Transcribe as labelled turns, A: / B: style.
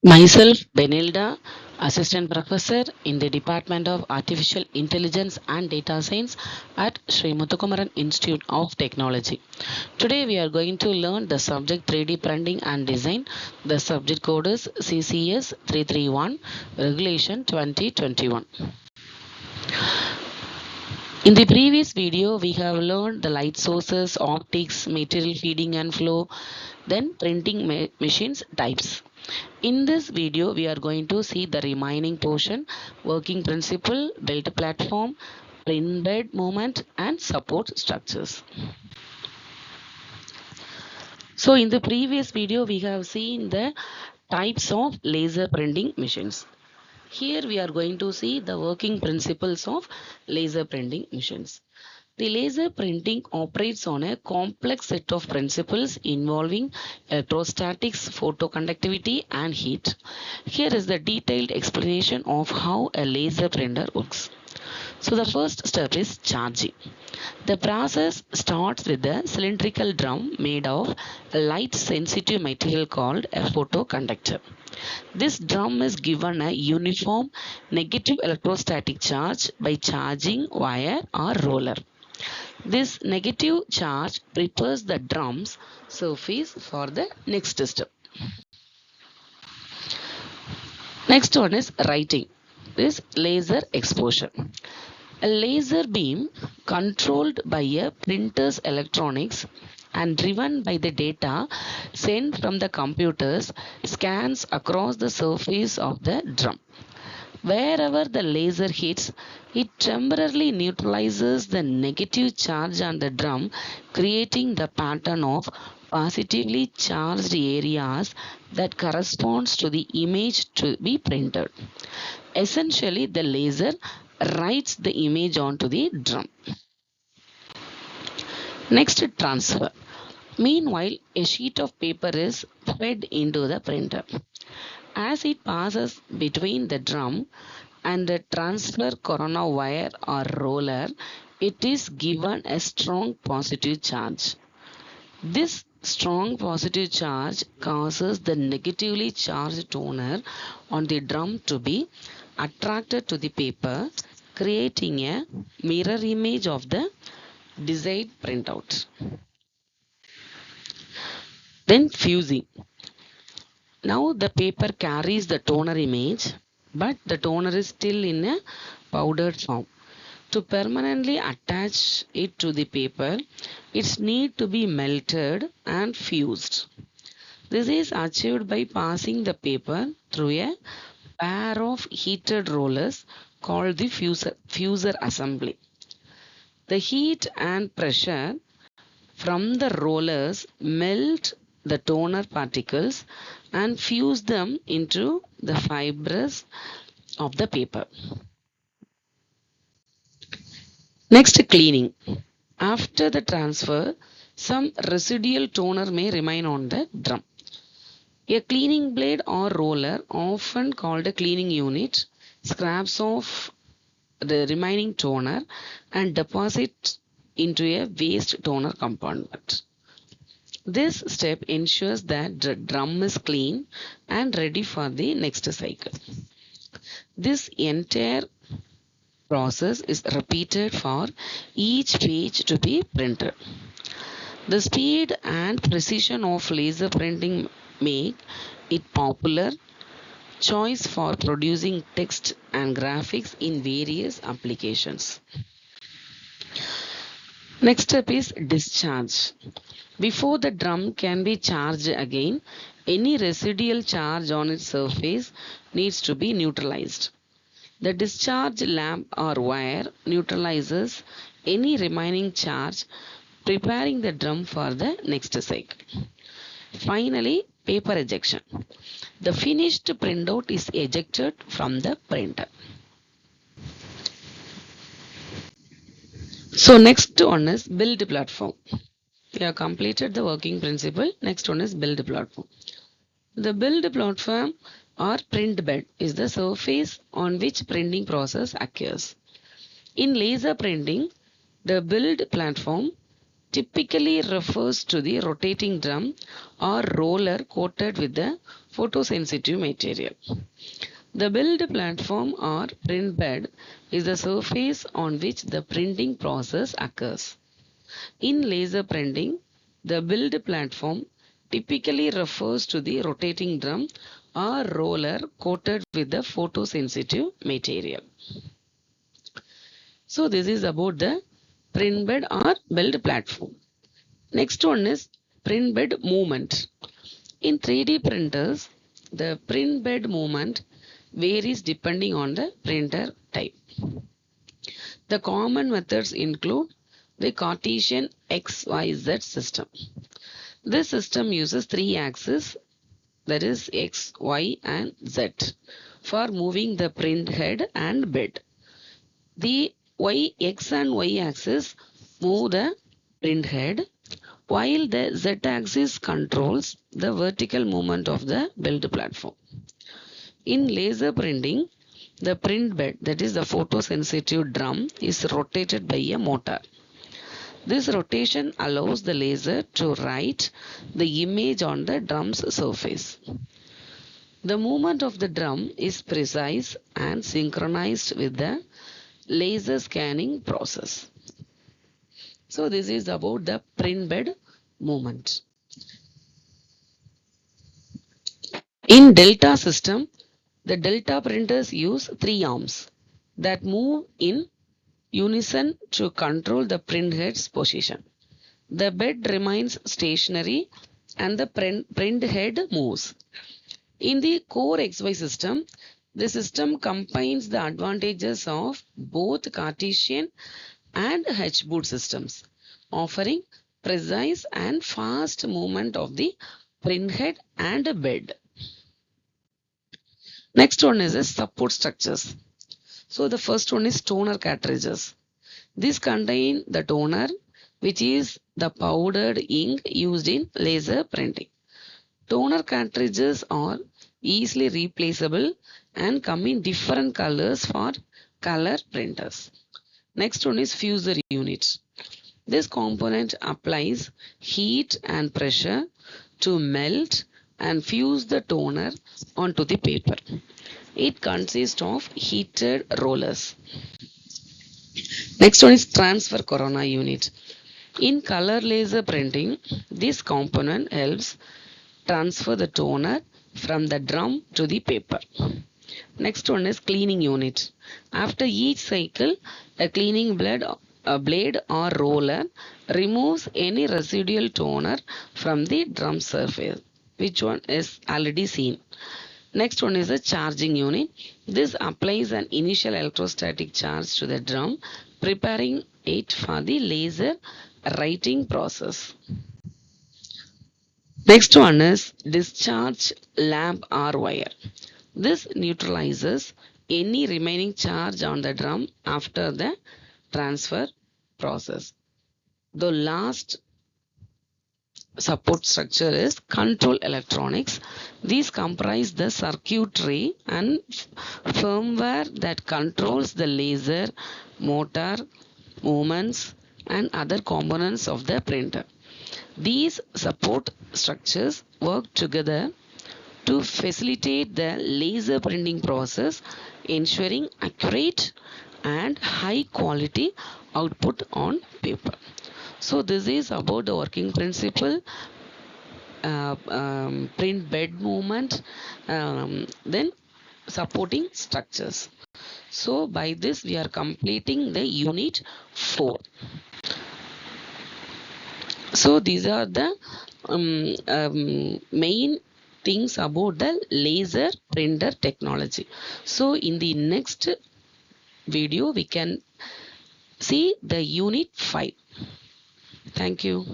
A: Myself, Benilda, Assistant Professor in the Department of Artificial Intelligence and Data Science at Sri Muthukumaran Institute of Technology. Today we are going to learn the subject 3D Printing and Design. The subject code is CCS331, Regulation 2021. In the previous video, we have learned the light sources, optics, material feeding and flow, then printing machines types. In this video, we are going to see the remaining portion, working principle, build platform, print bed movement and support structures. So in the previous video, we have seen the types of laser printing machines. Here we are going to see the working principles of laser printing machines. The laser printing operates on a complex set of principles involving electrostatics, photoconductivity and heat. Here is the detailed explanation of how a laser printer works. So the first step is charging. The process starts with a cylindrical drum made of a light sensitive material called a photoconductor. This drum is given a uniform negative electrostatic charge by charging wire or roller. This negative charge prepares the drum's surface for the next step. Next one is writing. This laser exposure. A laser beam controlled by a printer's electronics and driven by the data sent from the computers scans across the surface of the drum. Wherever the laser hits, it temporarily neutralizes the negative charge on the drum, creating the pattern of positively charged areas that corresponds to the image to be printed. Essentially, the laser writes the image onto the drum. Next, transfer. Meanwhile, a sheet of paper is fed into the printer. As it passes between the drum and the transfer corona wire or roller, it is given a strong positive charge. This strong positive charge causes the negatively charged toner on the drum to be attracted to the paper, creating a mirror image of the desired printout. Then fusing. Now the paper carries the toner image, but the toner is still in a powdered form. To permanently attach it to the paper, it needs to be melted and fused. This is achieved by passing the paper through a pair of heated rollers called the fuser assembly. The heat and pressure from the rollers melt the toner particles and fuse them into the fibers of the paper. Next, cleaning. After the transfer, some residual toner may remain on the drum. A cleaning blade or roller, often called a cleaning unit, scrapes off the remaining toner and deposits into a waste toner compartment. This step ensures that the drum is clean and ready for the next cycle. This entire process is repeated for each page to be printed. The speed and precision of laser printing make it popular choice for producing text and graphics in various applications. Next step is discharge. Before the drum can be charged again, any residual charge on its surface needs to be neutralized. The discharge lamp or wire neutralizes any remaining charge, preparing the drum for the next cycle. Finally, paper ejection. The finished printout is ejected from the printer. So next one is build platform. We have completed the working principle. Next one is build platform. The build platform or print bed is the surface on which printing process occurs. In laser printing, the build platform typically refers to the rotating drum or roller coated with the photosensitive material. The build platform or print bed is the surface on which the printing process occurs. In laser printing, the build platform typically refers to the rotating drum or roller coated with the photosensitive material. So this is about the print bed or build platform. Next one is print bed movement. In 3D printers, the print bed movement varies depending on the printer type. The common methods include the Cartesian XYZ system. This system uses three axes, that is X, Y and Z, for moving the print head and bed. The X and Y axis move the print head, while the Z axis controls the vertical movement of the build platform. In laser printing, the print bed, that is the photosensitive drum, is rotated by a motor. This rotation allows the laser to write the image on the drum's surface. The movement of the drum is precise and synchronized with the laser scanning process. So this is about the print bed movement. In delta system, the delta printers use three arms that move in unison to control the print head's position. The bed remains stationary and the print head moves. In the core XY system, the system combines the advantages of both Cartesian and H-boot systems, offering precise and fast movement of the print head and bed. Next one is the support structures. So the first one is toner cartridges. These contain the toner, which is the powdered ink used in laser printing. Toner cartridges are easily replaceable and come in different colors for color printers. Next one is fuser unit. This component applies heat and pressure to melt and fuse the toner onto the paper. It consists of heated rollers. Next one is transfer corona unit. In color laser printing, this component helps transfer the toner from the drum to the paper. Next one is cleaning unit. After each cycle, a cleaning blade or roller removes any residual toner from the drum surface, which one is already seen. Next one is a charging unit. This applies an initial electrostatic charge to the drum, preparing it for the laser writing process. Next one is discharge lamp or wire. This neutralizes any remaining charge on the drum after the transfer process. The last support structure is control electronics. These comprise the circuitry and firmware that controls the laser, motor, movements and other components of the printer. These support structures work together to facilitate the laser printing process, ensuring accurate and high quality output on paper. So this is about the working principle, print bed movement, then supporting structures. So by this we are completing the unit 4. So these are the main things about the laser printer technology. So in the next video we can see the unit 5. Thank you.